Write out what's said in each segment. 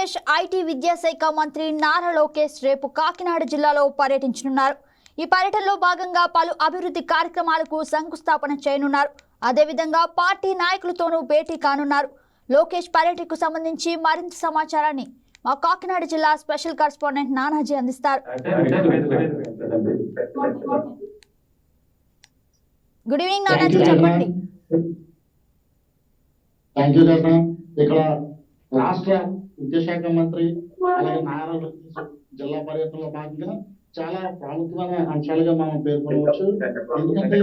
Andhra Pradesh IT విద్యాశాఖ మంత్రి నారా లోకేష్ రేపు కాకినాడ జిల్లాలో పర్యటించనున్నారు. ఈ పర్యటనలో భాగంగా పలు అభివృద్ధి కార్యక్రమాలకు శంకుస్థాపన చేయనున్నారు. అదేవిధంగా పార్టీ నాయకులతోనూ భేటీ కానున్నారు. లోకేష్ పర్యటనకు సంబంధించి మరింత సమాచారాన్ని మా కాకినాడ జిల్లా స్పెషల్ కరెస్పాండెంట్ నానాజీ అందిస్తారు. గుడ్ ఈవినింగ్ నానాజీ, చెప్పండి. ఇక్కడ రాష్ట్ర విద్యాశాఖ మంత్రి అలాగే నారా లోకేష్ జిల్లా పర్యటనలో భాగంగా చాలా ప్రాముఖ్యమైన అంశాలుగా మనం పేర్కొనవచ్చు. ఎందుకంటే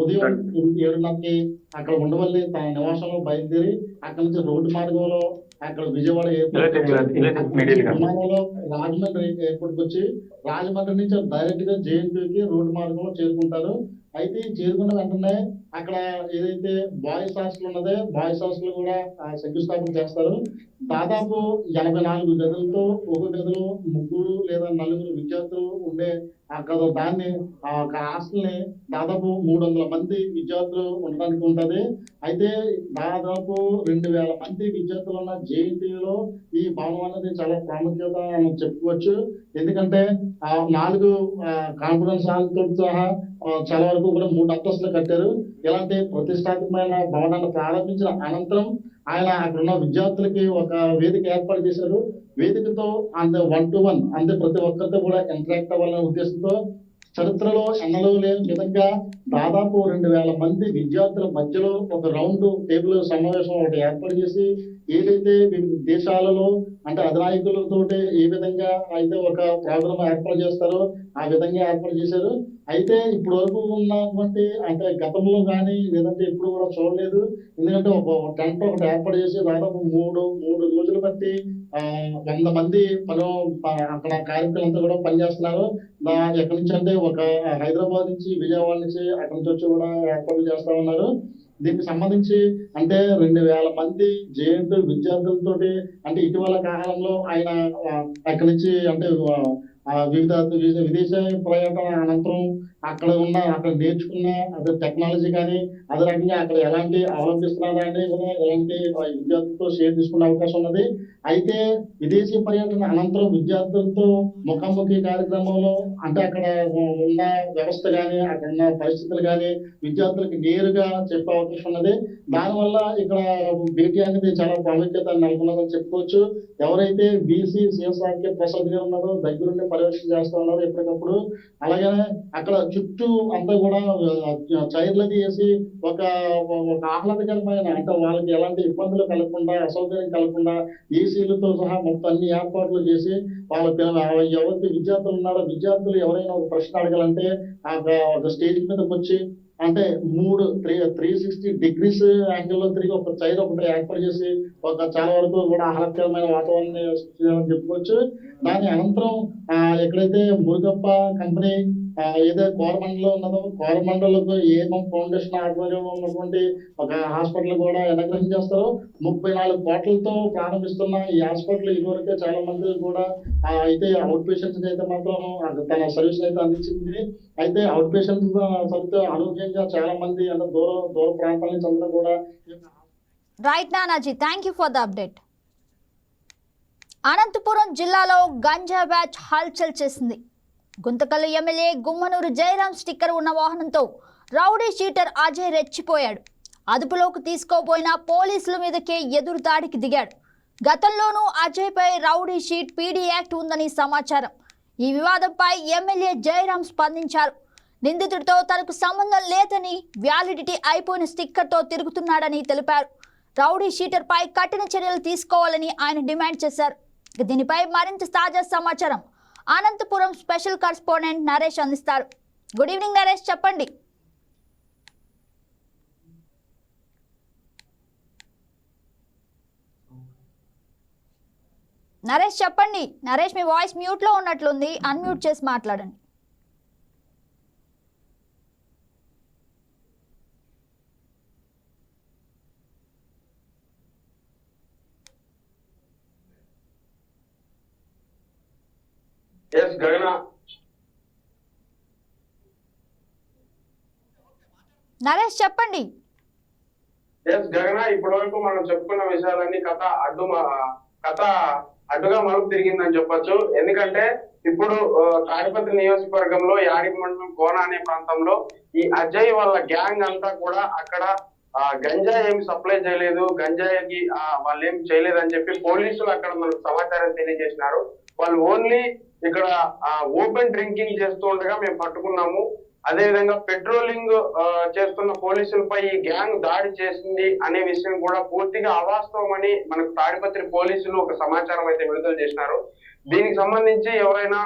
ఉదయం 7:30కి అక్కడ ఉండవల్లి తన నివాసంలో బయలుదేరి అక్కడ నుంచి రోడ్డు మార్గంలో అక్కడ విజయవాడ విమానంలో రాజమండ్రి ఎయిర్పోర్ట్ వచ్చి రాజమండ్రి నుంచి డైరెక్ట్ గా జేఎన్టీయూకి రోడ్డు మార్గంలో చేరుకుంటారు. అయితే చేరుకున్న వెంటనే అక్కడ ఏదైతే బాయ్స్ హాస్టల్ ఉన్నదో బాయ్స్ హాస్టల్ కూడా శంకుస్థాపన చేస్తారు. దాదాపు 84 గదులతో ఒక గదిలో 3 లేదా 4 విద్యార్థులు ఉండే అక్కడ దాన్ని హాస్టల్ ని దాదాపు 300 మంది విద్యార్థులు ఉండడానికి ఉంటది. అయితే దాదాపు 2000 మంది విద్యార్థులు ఉన్న జేఎన్టీయూలో ఈ భవనం అనేది చాలా ప్రాముఖ్యత మనం చెప్పుకోవచ్చు. ఎందుకంటే 4 కాన్ఫరెన్స్ హాల్తో సహా చాలా వరకు కూడా 3 అంతస్తులు కట్టారు. ఇలాంటి ప్రతిష్టాత్మకమైన భవనాన్ని ప్రారంభించిన అనంతరం ఆయన అక్కడ ఉన్న విద్యార్థులకి ఒక వేదిక ఏర్పాటు చేశారు. వేదికతో అంతే 1-to-1 అంతే ప్రతి ఒక్కరితో కూడా ఇంటరాక్ట్ అవ్వాలనే ఉద్దేశంతో చరిత్రలో ఎన్నడూ లేని విధంగా దాదాపు 2000 మంది విద్యార్థుల మధ్యలో ఒక రౌండ్ టేబుల్ సమావేశం ఒకటి ఏర్పాటు చేసి ఏదైతే వివిధ దేశాలలో అంటే అధినాయకులతో ఏ విధంగా అయితే ఒక ప్రోగ్రామ్ ఏర్పాటు చేస్తారో ఆ విధంగా ఏర్పాటు చేశారు. అయితే ఇప్పటి వరకు ఉన్నటువంటి అంటే గతంలో కానీ లేదంటే ఇప్పుడు కూడా చూడలేదు. ఎందుకంటే ఒక టెంట్ ఒకటి ఏర్పాటు చేసి దాదాపు మూడు రోజులు బట్టి 100 మంది అక్కడ కార్యక్రమంతో కూడా పనిచేస్తున్నారు. ఎక్కడి నుంచి అంటే ఒక హైదరాబాద్ నుంచి విజయవాడ నుంచి అక్కడి నుంచి వచ్చి కూడా ఏర్పాటు చేస్తా ఉన్నారు. దీనికి సంబంధించి అంటే 2000 మంది జేఎన్టీయూ విద్యార్థులతోటి అంటే ఇటీవల కాలంలో ఆయన అక్కడి నుంచి అంటే విదేశ పర్యటన అనంతరం అక్కడ నేర్చుకున్న అదే టెక్నాలజీ కానీ అదే రకంగా అక్కడ ఎలాంటి అవలంబిస్తున్నారని ఎలాంటి విద్యార్థులతో షేర్ చేసుకునే అవకాశం ఉన్నది. అయితే విదేశీ పర్యటన అనంతరం విద్యార్థులతో ముఖాముఖి కార్యక్రమంలో అంటే అక్కడ ఉన్న వ్యవస్థ కానీ అక్కడ ఉన్న పరిస్థితులు కానీ విద్యార్థులకి నేరుగా చెప్పే అవకాశం ఉన్నది. దానివల్ల ఇక్కడ భేటీ అనేది చాలా ప్రాముఖ్యత నెలకొన్నదని చెప్పుకోవచ్చు. ఎవరైతే బీసీ సిఎస్ఆర్కే ప్రసాద్ గారు ఉన్నారో దగ్గరుండి పర్యవేక్షణ చేస్తూ ఉన్నారు ఎప్పటికప్పుడు. అలాగే అక్కడ చుట్టూ అంతా కూడా చైర్లది వేసి ఒక ఆహ్లాదకరమైన అంటే వాళ్ళకి ఎలాంటి ఇబ్బందులు కలగకుండా అసౌకర్యం కలగకుండా ఏసీలతో సహా మొత్తం అన్ని ఏర్పాట్లు చేసి ఎవరికి విద్యార్థులు ఉన్నారో విద్యార్థులు ఎవరైనా ఒక ప్రశ్న అడగాలంటే ఒక స్టేజ్ మీదకి వచ్చి అంటే 360 డిగ్రీస్ యాంగిల్లో తిరిగి ఒక చైర్ ఒకటి ఏర్పాటు చేసి ఒక చాలా వరకు కూడా ఆహ్లాదకరమైన వాతావరణాన్ని చెప్పుకోవచ్చు. దాని అనంతరం ఎక్కడైతే మురుగప్ప కంపెనీ ఏదో కోరమండలో ఉన్నదో కోరమండలకు ఏమం ఫౌండేషన్ ఆధ్వర్యంలో ఉన్నటువంటి ఒక హాస్పిటల్ కూడా ఇనాగ్రేషన్ చేస్తారు. 34 కోట్లతో ప్రారంభిస్తున్న ఈ హాస్పిటల్ ఇదివరకే చాలా మంది కూడా అయితే అవుట్ పేషెంట్స్ అయితే మాత్రం తన సర్వీస్ అయితే అందించింది. అయితే అవుట్ పేషెంట్స్ సరిగ్గా ఆరోగ్యంగా చాలా మంది అంటే దూర ప్రాంతాల నుంచి అందరూ కూడా. Right Nanaji, thank you for the update. Anantapuram జిల్లాలో గంజా బ్యాచ్ హల్చల్ చేసింది. గుంతకల్లు ఎమ్మెల్యే గుమ్మనూరు జయరాం స్టిక్కర్ ఉన్న వాహనంతో రౌడీ షీటర్ అజయ్ రెచ్చిపోయాడు. అదుపులోకి తీసుకోపోయిన పోలీసుల మీదకే ఎదురు దాడికి దిగాడు. గతంలోనూ అజయ్ పై రౌడీ షీట్ పీడీ యాక్ట్ ఉందని సమాచారం. ఈ వివాదంపై ఎమ్మెల్యే జయరాం స్పందించారు. నిందితుడితో తనకు సంబంధం లేదని వ్యాలిడిటీ అయిపోయిన స్టిక్కర్తో తిరుగుతున్నాడని తెలిపారు. రౌడీ షీటర్ పై కఠిన చర్యలు తీసుకోవాలని ఆయన డిమాండ్ చేశారు. దీనిపై మరింత తాజా సమాచారం అనంతపురం స్పెషల్ కరెస్పాండెంట్ నరేష్ అందిస్తారు. గుడ్ ఈవినింగ్ నరేష్, చెప్పండి. నరేష్, మీ వాయిస్ మ్యూట్ లో ఉన్నట్లుంది, అన్మ్యూట్ చేసి మాట్లాడండి. నరేష్, చెప్పండి. గగన, ఇప్పటి వరకు మనం చెప్పుకున్న విషయాలన్నీ కథ కథ అటుగా మలుపు తిరిగిందని చెప్పొచ్చు. ఎందుకంటే ఇప్పుడు తాడిపత్రి నియోజకవర్గంలో యాడికి మండలం కోన అనే ప్రాంతంలో ఈ అజయ్ వాళ్ళ గ్యాంగ్ అంతా కూడా అక్కడ గంజాయి ఏమి సప్లై చేయలేదు, గంజాయికి వాళ్ళు ఏమి చేయలేదు అని చెప్పి పోలీసులు అక్కడ మనకు సమాచారం తెలియజేసినారు. వాళ్ళు ఓన్లీ ఇక్కడ ఓపెన్ డ్రింకింగ్ చేస్తూ ఉండగా మేము పట్టుకున్నాము. అదే విధంగా పెట్రోలింగ్ చేస్తున్న పోలీసులపై ఈ గ్యాంగ్ దాడి చేసింది అనే విషయం కూడా పూర్తిగా అవాస్తవం అని మనకు తాడిపత్రి పోలీసులు ఒక సమాచారం అయితే విడుదల చేసినారు. దీనికి సంబంధించి ఎవరైనా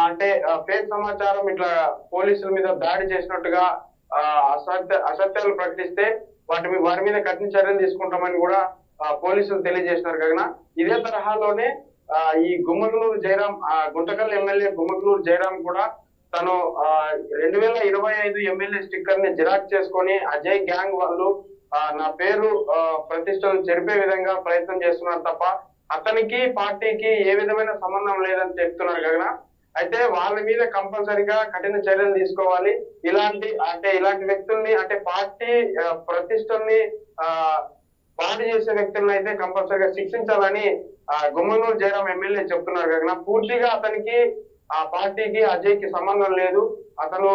అంటే ఫేక్ సమాచారం ఇట్లా పోలీసుల మీద దాడి చేసినట్టుగా అసత్యాలు ప్రకటిస్తే వారి మీద కఠిన చర్యలు తీసుకుంటామని కూడా పోలీసులు తెలియజేసినారు. కావున ఇదే తరహాలోనే ఈ గుమ్మగనూరు జయరాం, గుంతకల్ ఎమ్మెల్యే గుమ్మగనూరు జయరాం కూడా తను 2025 ఎమ్మెల్యే స్టిక్కర్ ని జిరాక్స్ చేసుకొని అజయ్ గ్యాంగ్ వాళ్ళు నా పేరు ప్రతిష్టలు చెరిపే విధంగా ప్రయత్నం చేస్తున్నారు తప్ప అతనికి పార్టీకి ఏ విధమైన సంబంధం లేదని చెప్తున్నారు కావున అయితే వాళ్ళ మీద కంపల్సరిగా కఠిన చర్యలు తీసుకోవాలి. ఇలాంటి వ్యక్తుల్ని అంటే పార్టీ ప్రతిష్టల్ని పాడు చేసే వ్యక్తులను అయితే కంపల్సరిగా శిక్షించాలని గుమ్మనూరు జయరాం ఎమ్మెల్యే చెప్తున్నారు కావున పూర్తిగా అతనికి ఆ పార్టీకి అజయ్ కి సంబంధం లేదు, అతను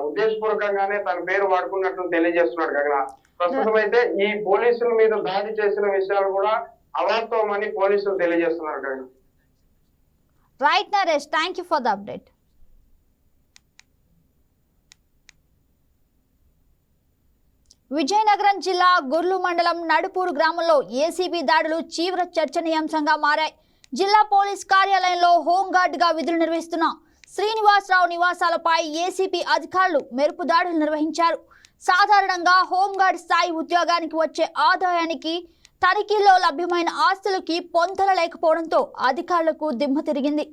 ఉద్దేశపూర్వకంగానే తన పేరు వాడుకున్నట్లు తెలియజేస్తున్నాడు కావున ప్రస్తుతం అయితే ఈ పోలీసుల మీద దాడి చేసిన విషయాలు కూడా అవాస్తవం అని పోలీసులు తెలియజేస్తున్నారు కావున. Right Naresh, thank you for the update. Vizianagaram జిల్లా గుర్లు మండలం నడుపూరు గ్రామంలో ఏసీబీ దాడులు తీవ్ర చర్చనీయాంశంగా మారాయి. జిల్లా పోలీస్ కార్యాలయంలో హోంగార్డుగా విధులు నిర్వహిస్తున్న శ్రీనివాసరావు నివాసాలపై ఏసీబీ అధికారులు మెరుపు దాడులు నిర్వహించారు. సాధారణంగా హోంగార్డ్ స్థాయి ఉద్యోగానికి వచ్చే ఆదాయానికి తనిఖీల్లో లభ్యమైన ఆస్తులకి పొంతన లేకపోవడంతో అధికారులకు దిమ్మ తిరిగింది.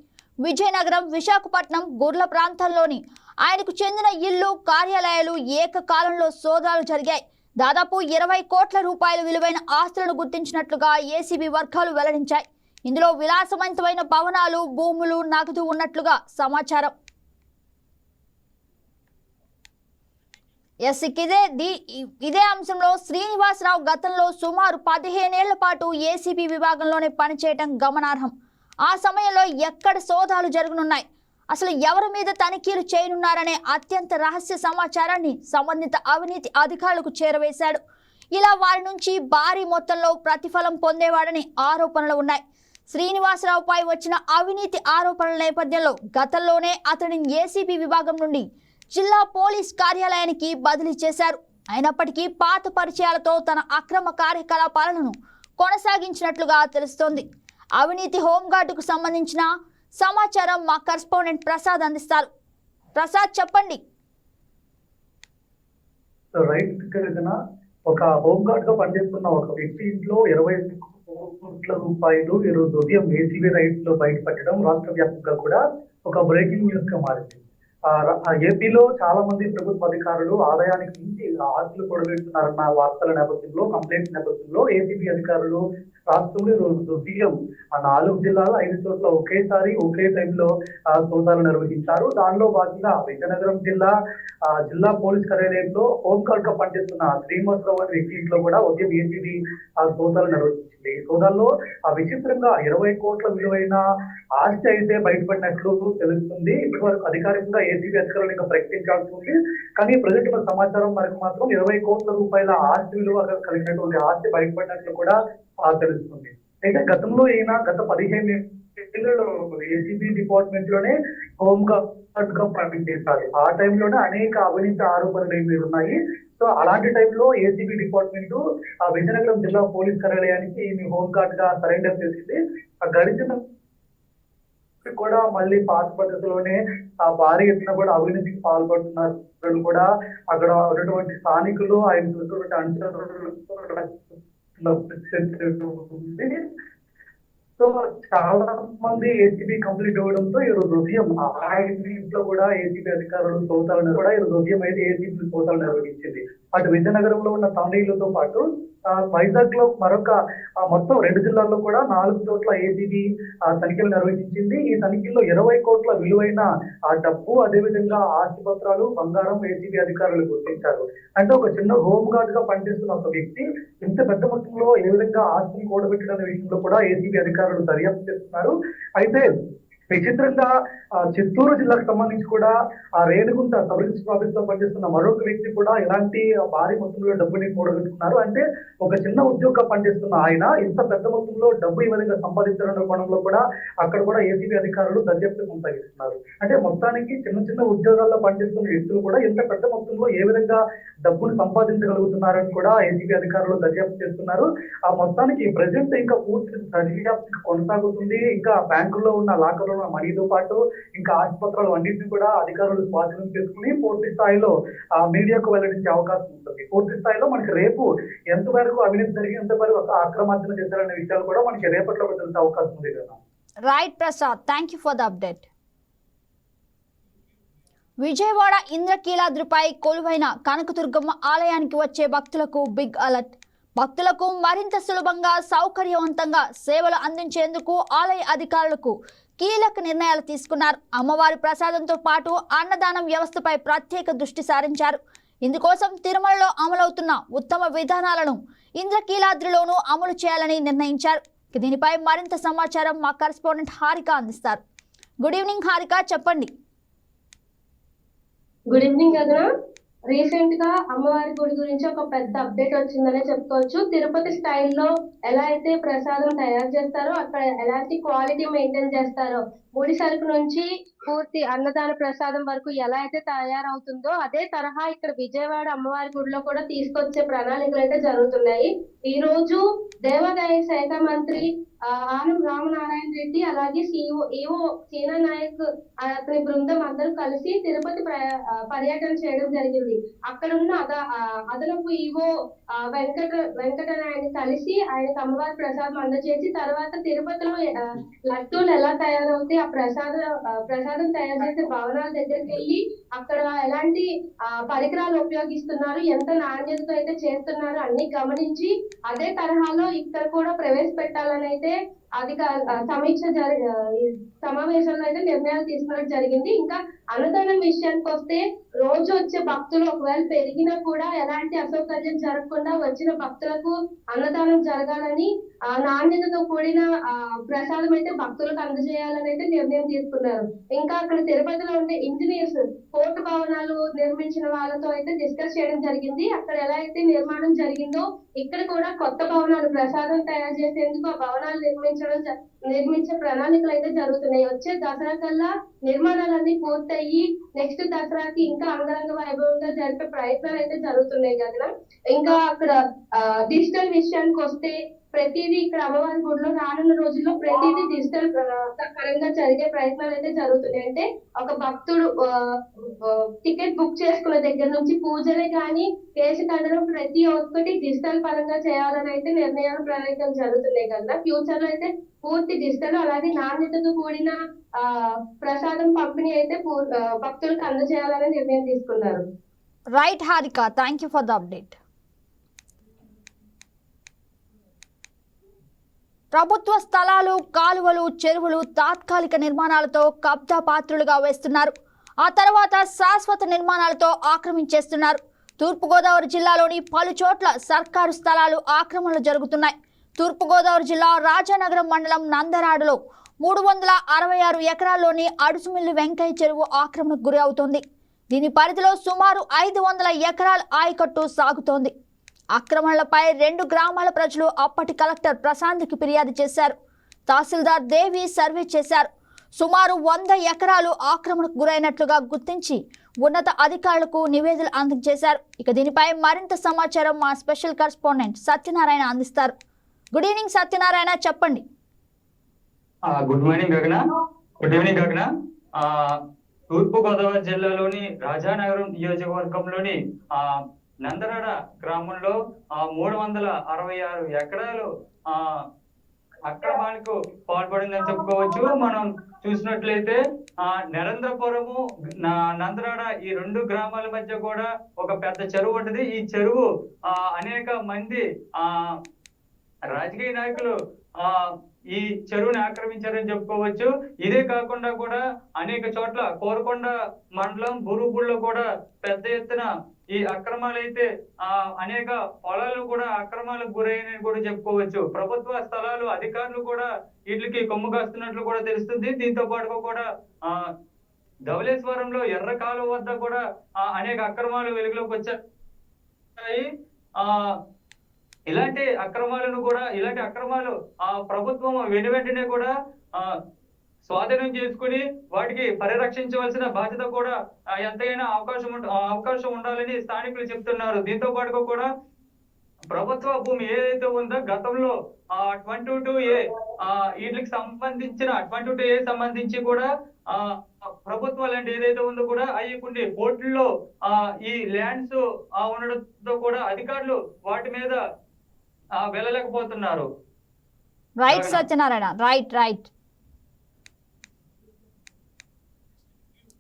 విజయనగరం, విశాఖపట్నం, గుర్ల ప్రాంతాల్లోని ఆయనకు చెందిన ఇల్లు, కార్యాలయాలు ఏకకాలంలో సోదాలు జరిగాయి. దాదాపు 20 కోట్ల రూపాయల విలువైన ఆస్తులను గుర్తించినట్లుగా ఏసీబీ వర్గాలు వెల్లడించాయి. ఇందులో విలాసవంతమైన భవనాలు, భూములు, నగదు ఉన్నట్లుగా సమాచారం. ఇదే అంశంలో శ్రీనివాసరావు గతంలో సుమారు 15 ఏళ్ల పాటు ఏసీబీ విభాగంలోనే పనిచేయడం గమనార్హం. ఆ సమయంలో ఎక్కడ సోదాలు జరగనున్నాయి, అసలు ఎవరి మీద తనిఖీలు చేయనున్నారనే అత్యంత రహస్య సమాచారాన్ని సంబంధిత అవినీతి అధికారులకు చేరవేశాడు. ఇలా వారి నుంచి భారీ మొత్తంలో ప్రతిఫలం పొందేవాడని ఆరోపణలు ఉన్నాయి. శ్రీనివాసరావుపై వచ్చిన అవినీతి ఆరోపణల నేపథ్యంలో గతంలోనే అతడిని ఏసీబీ విభాగం నుండి జిల్లా పోలీస్ కార్యాలయానికి బదిలీ చేశారు. అయినప్పటికీ పాత పరిచయాలతో తన అక్రమ కార్యకలాపాలను కొనసాగించినట్లుగా తెలుస్తోంది. అవినీతి హోంగార్డుకు సంబంధించిన సమాచారం మా కరెస్పాండెంట్ ప్రసాద్ అందిస్తారు. ప్రసాద్, చెప్పండి. ఒక హోంగార్డ్ గా పనిచేస్తున్న ఒక వ్యక్తి ఇంట్లో 20 కోట్ల రూపాయలు ఈరోజు ఉదయం ఏసీబీ రైట్స్ లో బయటపడడం రాష్ట్ర వ్యాప్తంగా కూడా ఒక బ్రేకింగ్ న్యూస్ గా మారింది. ఏపీలో చాలా మంది ప్రభుత్వ అధికారులు ఆదాయానికి మించి ఆస్తులు కూడబెడుతున్నారన్న వార్తల నేపథ్యంలో, కంప్లైంట్స్ నేపథ్యంలో ఏసీబీ అధికారులు రాష్ట్రంలో ఉదయం 4 జిల్లాల 5 చోట్ల ఒకేసారి ఒకే టైంలో సోదాలు నిర్వహించారు. దానిలో భాగంగా విజయనగరం జిల్లా పోలీస్ కార్యాలయంలో హోంగార్డ్ గా పనిచేస్తున్న శ్రీనివాసరావు అనే వ్యక్తి ఇంట్లో కూడా ఉదయం ఏసీబీ సోదాలు నిర్వహించింది. సోదాల్లో విచిత్రంగా 20 కోట్ల విలువైన ఆస్తి అయితే బయటపడినట్లు తెలుస్తుంది. ఇప్పటి వరకు అధికారికంగా ఏసీబీ అధికారులు ఇంకా ప్రకటించాల్సి ఉంది. కానీ ప్రజెంట్ మన సమాచారం వరకు మాత్రం 20 కోట్ల రూపాయల ఆస్తి విలువ కలిగినటువంటి ఆస్తి బయటపడినట్లు కూడా తెలుస్తుంది. అయితే గతంలో గత 15 ఏళ్లలో ఏసీబీ డిపార్ట్మెంట్ లోనే హోంగార్డ్ గా పనిచేస్తారు. ఆ టైంలోనే అనేక అవినీతి ఆరోపణలు మీద ఉన్నాయి. సో అలాంటి టైంలో ఏసీబీ డిపార్ట్మెంట్ విజయనగరం జిల్లా పోలీస్ కార్యాలయానికి ఈ హోంగార్డ్ గా సరెండర్ చేసింది. గడిచిన కూడా మళ్ళీ పాత పద్ధతిలోనే భారీ ఎత్తున కూడా అవినీతికి పాల్పడుతున్నారు కూడా అక్కడ ఉన్నటువంటి స్థానికులు, ఆయన చూసినటువంటి అంచనాలు. సో చాలా మంది ఏసీబీ కంప్లీట్ అవ్వడంతో ఈరోజు ఉదయం ఆయన ఇంట్లో కూడా ఏసీబీ అధికారులు సోదాలు కూడా ఈరోజు ఉదయం అయితే ఏసీబీ సోదాలు నిర్వహించింది. అటు విజయనగరంలో ఉన్న తాండీలతో పాటు వైజాగ్ లో మరొక మొత్తం 2 జిల్లాల్లో కూడా 4 చోట్ల ఏసీబీ తనిఖీలు నిర్వహించింది. ఈ తనిఖీల్లో 20 కోట్ల విలువైన డబ్బు, అదేవిధంగా ఆస్తి పత్రాలు, బంగారం ఏసీబీ అధికారులు గుర్తించారు. అంటే ఒక చిన్న హోమ్ గార్డ్ గా పనిచేస్తున్న ఒక వ్యక్తి ఇంత పెద్ద మొత్తంలో ఏ విధంగా ఆస్తిని కూడబెట్టడం విషయంలో కూడా ఏసీబీ అధికారులు దర్యాప్తు చేస్తున్నారు. అయితే విచిత్రంగా చిత్తూరు జిల్లాకు సంబంధించి కూడా రేణుగుంట సబ్ రిజిస్టర్ ఆఫీస్ లో పనిచేస్తున్న మరొక వ్యక్తి కూడా ఇలాంటి భారీ మొత్తంలో డబ్బుని కూడగట్టుకున్నారు. అంటే ఒక చిన్న ఉద్యోగంగా పనిచేస్తున్న ఆయన ఇంత పెద్ద మొత్తంలో డబ్బు ఈ విధంగా సంపాదించడం కోణంలో కూడా అక్కడ కూడా ఏసీబీ అధికారులు దర్యాప్తు కొనసాగిస్తున్నారు. అంటే మొత్తానికి చిన్న చిన్న ఉద్యోగాల్లో పనిచేస్తున్న వ్యక్తులు కూడా ఇంత పెద్ద మొత్తంలో ఏ విధంగా డబ్బును సంపాదించగలుగుతున్నారని కూడా ఏసీబీ అధికారులు దర్యాప్తు చేస్తున్నారు. ఆ మొత్తానికి ప్రజెంట్ ఇంకా పూర్తి దర్యాప్తు కొనసాగుతుంది. ఇంకా బ్యాంకుల్లో ఉన్న లాకర్లో మనీతో పాటు ఇంకా ఆసుపత్రులు అన్నింటినీ కూడా అధికారులు స్వాధీనం చేసుకుని పూర్తి స్థాయిలో మీడియాకు వెల్లడించే అవకాశం ఉంటుంది. పూర్తి స్థాయిలో మనకి రేపు ఎంతవరకు అవినీతి జరిగి ఎంతవరకు అక్రమార్జన చేశారనే విషయాలు కూడా మనకి రేపట్లో తెలిసే అవకాశం ఉంది కదా. Right Prasad, thank you for the update. Vijayawada ఇంద్రకీలాద్రిపై కొలువైన కనకదుర్గమ్మ ఆలయానికి వచ్చే భక్తులకు బిగ్ అలర్ట్. భక్తులకు మరింత సులభంగా సౌకర్యవంతంగా సేవలు అందించేందుకు ఆలయ అధికారులకు కీలక నిర్ణయాలు తీసుకున్నారు. అమ్మవారి ప్రసాదంతో పాటు అన్నదానం వ్యవస్థపై ప్రత్యేక దృష్టి సారించారు. ఇందుకోసం తిరుమలలో అమలవుతున్న ఉత్తమ విధానాలను ఇంద్రకీలాద్రిలోనూ అమలు చేయాలని నిర్ణయించారు. దీనిపై మరింత సమాచారం మా కరెస్పాండెంట్ హారిక అందిస్తారు. గుడ్ ఈవినింగ్ హారిక, చెప్పండి. గుడ్ ఈవినింగ్ గగన. రీసెంట్ గా అమ్మవారి గుడి గురించి ఒక పెద్ద అప్డేట్ వచ్చిందనే చెప్పుకోవచ్చు. తిరుపతి స్టైల్లో ఎలా అయితే ప్రసాదం తయారు చేస్తారో అక్కడ ఎలాంటి క్వాలిటీ మెయింటైన్ చేస్తారో, ముడి సరుకు నుంచి పూర్తి అన్నదాన ప్రసాదం వరకు ఎలా అయితే తయారవుతుందో అదే తరహా ఇక్కడ విజయవాడ అమ్మవారి గుడిలో కూడా తీసుకొచ్చే ప్రణాళికలు అయితే జరుగుతున్నాయి. ఈ రోజు దేవాదాయ శాఖ మంత్రి ఆనం రామనారాయణ రెడ్డి అలాగే ఈవో సీనా నాయక్ అతని బృందం అందరూ కలిసి తిరుపతి పర్యటన చేయడం జరిగింది. అక్కడ ఉన్న అదనపు ఈవో వెంకటనాయని కలిసి ఆయనకు అమ్మవారి ప్రసాదం అందజేసి తర్వాత తిరుపతిలో లడ్డూలు ఎలా తయారవుతాయి, ఆ ప్రసాదం తయారు చేసే భవనాల దగ్గరికి వెళ్ళి అక్కడ ఎలాంటి పరికరాలు ఉపయోగిస్తున్నారు, ఎంత నాణ్యతతో అయితే చేస్తున్నారు అన్ని గమనించి అదే తరహాలో ఇక్కడ కూడా ప్రవేశపెట్టాలని అయితే సమీక్ష సమావేశంలో అయితే నిర్ణయాలు తీసుకోవడం జరిగింది. ఇంకా అన్నదానం విషయానికి వస్తే రోజు వచ్చే భక్తులు ఒకవేళ పెరిగినా కూడా ఎలాంటి అసౌకర్యం జరగకుండా వచ్చిన భక్తులకు అన్నదానం జరగాలని నాణ్యతతో కూడిన ప్రసాదం అయితే భక్తులకు అందజేయాలని అయితే నిర్ణయం తీసుకున్నారు. ఇంకా అక్కడ తిరుపతిలో ఉండే ఇంజనీర్స్ కోర్టు భవనాలు నిర్మించిన వాళ్ళతో అయితే డిస్కస్ చేయడం జరిగింది. అక్కడ ఎలా అయితే నిర్మాణం జరిగిందో ఇక్కడ కూడా కొత్త భవనాలు ప్రసాదం తయారు చేసేందుకు ఆ భవనాలు నిర్మించే ప్రణాళికలు అయితే జరుగుతున్నాయి. వచ్చే దసరా కల్లా నిర్మాణాలన్నీ పూర్తయ్యి నెక్స్ట్ దసరాకి ఇంకా అంగరంగ వైభవంగా జరిపే ప్రయత్నాలు అయితే జరుగుతున్నాయి కదా. ఇంకా అక్కడ డిజిటల్ విషయానికి వస్తే ప్రతిదీ ఇక్కడ అమ్మవారి గుడిలో రానున్న రోజుల్లో ప్రతిదీ డిజిటల్ పరంగా జరిగే ప్రయత్నాలు అయితే జరుగుతున్నాయి. అంటే ఒక భక్తుడు టికెట్ బుక్ చేసుకున్న దగ్గర నుంచి పూజలే కానీ కేసు కట్టడం ప్రతి ఒక్కటి డిజిటల్ పరంగా చేయాలని అయితే నిర్ణయాలు ప్రణాళికలు జరుగుతున్నాయి కదా. ఫ్యూచర్ లో అయితే పూర్తి డిజిటల్ అలాగే నాణ్యతతో కూడిన ప్రసాదం పంపిణీ అయితే భక్తులకు అందజేయాలని నిర్ణయం తీసుకున్నారు. Right Harika, thank you for the update. ప్రభుత్వ స్థలాలు, కాలువలు, చెరువులు తాత్కాలిక నిర్మాణాలతో కబ్జా పాత్రులుగా వేస్తున్నారు. ఆ తర్వాత శాశ్వత నిర్మాణాలతో ఆక్రమించేస్తున్నారు. తూర్పుగోదావరి జిల్లాలోని పలు చోట్ల సర్కారు స్థలాలు ఆక్రమణలు జరుగుతున్నాయి. తూర్పుగోదావరి జిల్లా రాజానగరం మండలం నందరాడులో 366 ఎకరాల్లోని అడుసుమిల్లి వెంకయ్య చెరువు ఆక్రమణకు గురి అవుతోంది. దీని పరిధిలో సుమారు 500 ఎకరాల ఆయకట్టు సాగుతోంది. ఆక్రమణలపై 2 గ్రామాల ప్రజలు అప్పటి కలెక్టర్ ప్రశాంత్కి ఫిర్యాదు చేశారు. తహసీల్దార్ దేవి సర్వే చేశారు. సుమారు 100 ఎకరాలు ఆక్రమణకు గురైనట్లుగా గుర్తించి ఉన్నత అధికారులకు నివేదికలు అందజేశారు. ఇక దీనిపై మరింత సమాచారం మా స్పెషల్ కరెస్పాండెంట్ సత్యనారాయణ అందిస్తారు. గుడ్ ఈవినింగ్ సత్యనారాయణ, చెప్పండి. గుడ్ మార్నింగ్ గగన. గుడ్ ఈవినింగ్ గగన. తూర్పు గోదావరి జిల్లాలోని రాజానగరం నియోజకవర్గంలోని నందరాడ గ్రామంలో 366 ఎకరాలు అక్రమాలకు పాల్పడిందని చెప్పుకోవచ్చు. మనం చూసినట్లయితే నరేంద్రపురము నందనాడ ఈ 2 గ్రామాల మధ్య కూడా ఒక పెద్ద చెరువు ఉంటుంది. ఈ చెరువు అనేక మంది రాజకీయ నాయకులు ఈ చెరువుని ఆక్రమించారని చెప్పుకోవచ్చు. ఇదే కాకుండా కూడా అనేక చోట్ల కోరకొండ మండలం బూరుగుల్లో కూడా పెద్ద ఎత్తున ఈ అక్రమాలు అయితే అనేక పొలాలు కూడా అక్రమాలకు గురైనవి కూడా చెప్పుకోవచ్చు. ప్రభుత్వ స్థలాలు అధికారులు కూడా వీటికి కొమ్ము కాస్తున్నట్లు కూడా తెలుస్తుంది. దీంతో పాటుగా కూడా ధవళేశ్వరంలో ఎర్ర కాలువ వద్ద కూడా అనేక అక్రమాలు వెలుగులోకి వచ్చాయి. ఇలాంటి అక్రమాలు ప్రభుత్వం వెంటనే కూడా స్వాధీనం చేసుకుని వాటికి పరిరక్షించవలసిన బాధ్యత కూడా ఎంతైనా అవకాశం ఉండాలని స్థానికులు చెప్తున్నారు. దీంతో పాటుగా కూడా ప్రభుత్వ భూమి ఏదైతే ఉందో గతంలో 22A వీటికి సంబంధించిన 22A సంబంధించి కూడా ప్రభుత్వ ల్యాండ్ ఏదైతే ఉందో కూడా అవి కొన్ని కోర్టుల్లో ఈ ల్యాండ్స్ ఉండడంతో కూడా అధికారులు వాటి మీద వెళ్ళలేకపోతున్నారు. Right Satyanarayana, right.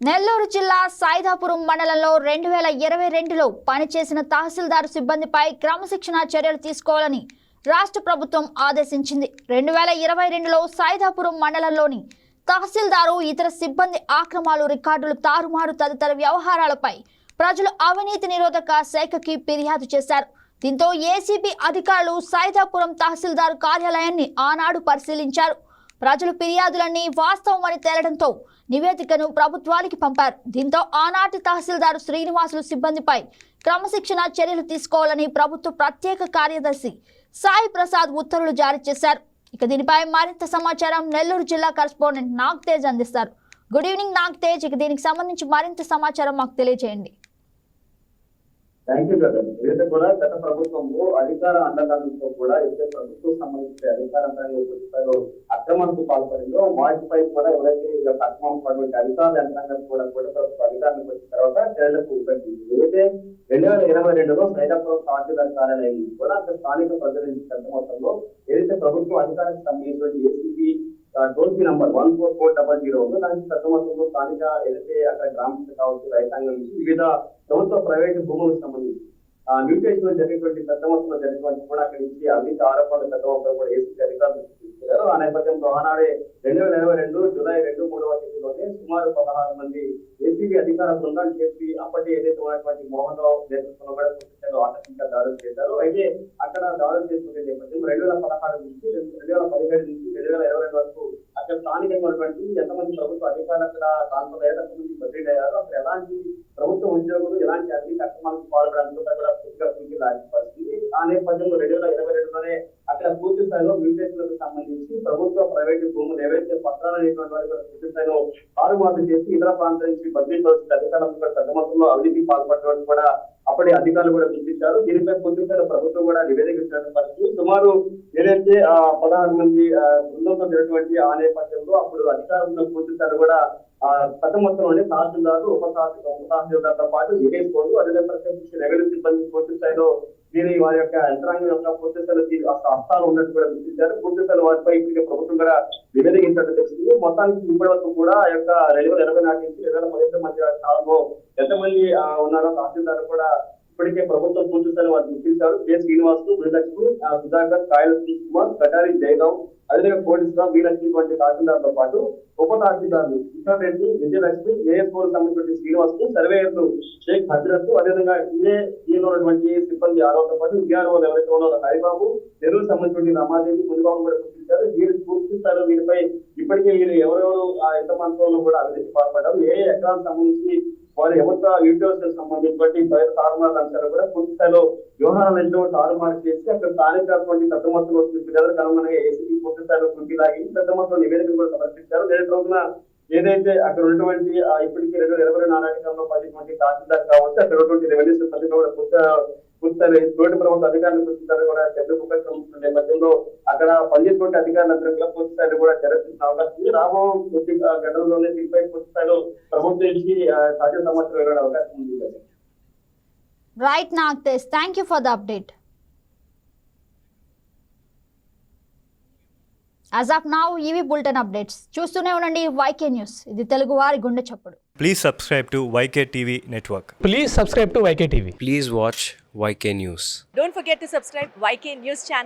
నెల్లూరు జిల్లా సైదాపురం మండలంలో 2022లో పనిచేసిన తహసీల్దార్ సిబ్బందిపై క్రమశిక్షణ చర్యలు తీసుకోవాలని రాష్ట్ర ప్రభుత్వం ఆదేశించింది. 2022లో సైదాపురం మండలంలోని తహసీల్దారు ఇతర సిబ్బంది అక్రమాలు, రికార్డులు తారుమారు తదితర వ్యవహారాలపై ప్రజలు అవినీతి నిరోధక శాఖకి ఫిర్యాదు చేశారు. దీంతో ఏసీబీ అధికారులు సైదాపురం తహసీల్దార్ కార్యాలయాన్ని ఆనాడు పరిశీలించారు. ప్రజల ఫిర్యాదులన్నీ వాస్తవమని తేలడంతో నివేదికను ప్రభుత్వానికి పంపారు. దీంతో ఆనాటి తహసీల్దార్ శ్రీనివాసులు సిబ్బందిపై క్రమశిక్షణ చర్యలు తీసుకోవాలని ప్రభుత్వ ప్రత్యేక కార్యదర్శి సాయి ప్రసాద్ ఉత్తర్వులు జారీ చేశారు. ఇక దీనిపై మరింత సమాచారం నెల్లూరు జిల్లా కరెస్పాండెంట్ నాగ్తేజ్ అందిస్తారు. గుడ్ ఈవినింగ్ నాగ్తేజ్, ఇక దీనికి సంబంధించి మరింత సమాచారం మాకు తెలియజేయండి. Thank you brother. ఏదైతే కూడా గత ప్రభుత్వంలో అధికార అండదండలతో కూడా ఏదైతే ప్రభుత్వం సంబంధించిన అధికారంలో అక్రమాలకు పాల్పడిందో వాటిపై కూడా ఎవరైతే అక్రమం పడిన అధికార యంత్రాంగం కూడా అధికారులకు వచ్చిన తర్వాత చర్యలకు ఉపయోగించింది. ఏదైతే 2022లో సైదాపురం తహసీల్దార్ కార్యాలయం కూడా అక్కడ స్థానిక ప్రజల నుంచి పెద్ద మొత్తంలో ఏదైతే ప్రభుత్వం అధికారానికి సంబంధించిన ఏసీబీ టోల్ ఫ్రీ నంబర్ 14400 ఉందో దానికి పెద్ద మొత్తంలో స్థానిక ఏదైతే అక్కడ గ్రామస్తులు కావచ్చు, రైతాంగం నుంచి వివిధ ప్రభుత్వ ప్రైవేటు భూములకు సంబంధించి మ్యూటేషన్ జరిగినటువంటి పెద్ద మొత్తంలో జరిగినటువంటి కూడా అక్కడి నుంచి అవినీతి ఆరోపణలు పెద్ద మొత్తంలో కూడా ఏసీ అధికారులు తీసుకున్నారు. ఆ నేపథ్యంలో ఆనాడే 2022 జూలై 2-3వ తేదీలోనే సుమారు 16 మంది ఏసీబీ అధికార బృందాలు చేసి అప్పటి ఏదైతే ఉన్నటువంటి మోహన్ రావు నేతృత్వంలో కూడా ఆకస్మిక దాడులు చేశారు. అయితే అక్కడ దాడులు చేసుకునే నేపథ్యం 2016 నుంచి 2017 నుంచి 2022 వరకు అక్కడ స్థానికంగా ఉన్నటువంటి ఎంతమంది ప్రభుత్వ అధికారులు అక్కడ దాంట్లో ఎంతమంది బదిలీ అయ్యారు, అక్కడ ఎలాంటి ప్రభుత్వ ఉద్యోగులు ఎలాంటి అవినీతి అక్రమాలకు పాల్పడడానికి కూడా పూర్తిగా పూర్తి పరిస్థితి. ఆ నేపథ్యంలో 2022లోనే అక్కడ పూర్తి స్థాయిలో మ్యూటేషన్లకు సంబంధించి ప్రభుత్వ ప్రైవేటు భూములు ఏవైతే పత్రాలు అనేటువంటి వారి పూర్తి స్థాయిలో తారుమారు చేసి ఇతర ప్రాంతాల నుంచి బదిలీ పరిస్థితి అధికారులు కూడా పెద్ద మొత్తంలో అవినీతి పాల్పడడం కూడా అప్పటి అధికారులు కూడా గుర్తించారు. దీనిపై పూర్తి స్థాయిలో ప్రభుత్వం కూడా నివేదిక ఇచ్చిన పరిస్థితి. సుమారు ఏదైతే 16 మంది బృందంతో జరిగినటువంటి ఆ నేపథ్యంలో అప్పుడు అధికారులు పూర్తి స్థాయిలో కూడా పెద్ద మొత్తంలోనే తహసీల్దారు ఉప తహసీల్దార్తో పాటు విదేశీ అదే ప్రత్యేకించి రెవెన్యూ సిబ్బంది పూర్తి స్థాయిలో దీని వారి యొక్క యంత్రాంగం యొక్క పూర్తి స్థాయిలో హస్తాలు ఉన్నట్టు కూడా గుర్తించారు. పూర్తి స్థాయిలో వాటిపై ఇప్పటికే ప్రభుత్వం కూడా నివేదించినట్టు తెలిసింది. మొత్తానికి ఇప్పటి వరకు కూడా ఆ యొక్క 2024 నుంచి 2015 మధ్య కాలంలో ఎంతమంది ఉన్నారో తహసీల్దార్ కూడా ఇప్పటికే ప్రభుత్వం పూర్తి స్థాయిలో వారు గుర్తించారు. కె శ్రీనివాస్, వీరలక్ష్మి, సుధాకర్, కాయల శ్రీకుమార్, కటారి జయరావు, అదేవిధంగా కోటేశ్వరరావు, వీరలక్ష్మి వంటి తహసీల్దార్తో పాటు ఉప తహసీల్దార్లు కృష్ణారెడ్డి, విజయలక్ష్మి, ఏఎస్ఓలకు సంబంధించిన శ్రీనివాస్, సర్వేయర్లు షేక్ హజరత్, అదేవిధంగా ఈలో ఉన్నటువంటి సిబ్బంది 6తో పాటు విఆర్ఓలు ఎవరైతే ఉన్నారో హరిబాబు, నెల్లూరు సంబంధించిన రమాదేవి, మునిబాబు కూడా గుర్తించారు. వీరు పూర్తి స్థాయిలో వీరిపై ఇప్పటికే వీరు ఎవరెవరు ఎంత మంత్రంలో కూడా అవినీతి పాల్పడ్డారు, ఏ ఎకరాలకు సంబంధించి వారు ఎవరితో యూటీఎస్ సంబంధించినటువంటి తారుమారు అంశాలు కూడా పూర్తి స్థాయిలో వ్యవహారాలను తారుమారు చేసి అక్కడ స్థానికటువంటి పెద్ద మొత్తంలో పిల్లలకు అనుగుణంగా ఏసీబీ పూర్తి స్థాయిలో కృషి లాగి పెద్ద మొత్తంలో నివేదికలు కూడా సమర్పించారు. నేటి రోజున ఏదైతే అక్కడ ఉన్నటువంటి ఇప్పటికీ 2024 నాటికంలో 10 మంది తహసీల్దార్ కావచ్చు, అక్కడ ఉన్నటువంటి రెవెన్యూ సిబ్బంది కూడా పూర్తి తోటి ప్రభుత్వ అధికారులు పూర్తి కూడా చర్యలు ఉపయోగిస్తున్న నేపథ్యంలో అక్కడ పనిచేసినటువంటి అధికారులందరూ కూడా పూర్తి స్థాయిలో కూడా జరుగుతున్న అవకాశం ఉంది. రాబో కొద్ది గడువులోనే దీనిపై పూర్తి స్థాయిలో ప్రభుత్వం నుంచి తాజా సమాచారం ఇవ్వడానికి అవకాశం ఉంది. Right Nagtej, thank you for the update. As of now ఇవి బులెటిన్ అప్డేట్స్. చూస్తూనే ఉండండి YK న్యూస్. ఇది తెలుగు వారి గుండె చప్పుడు. Please subscribe to YK TV network. Please subscribe to YK TV. Please watch YK News. Don't forget to subscribe YK News channel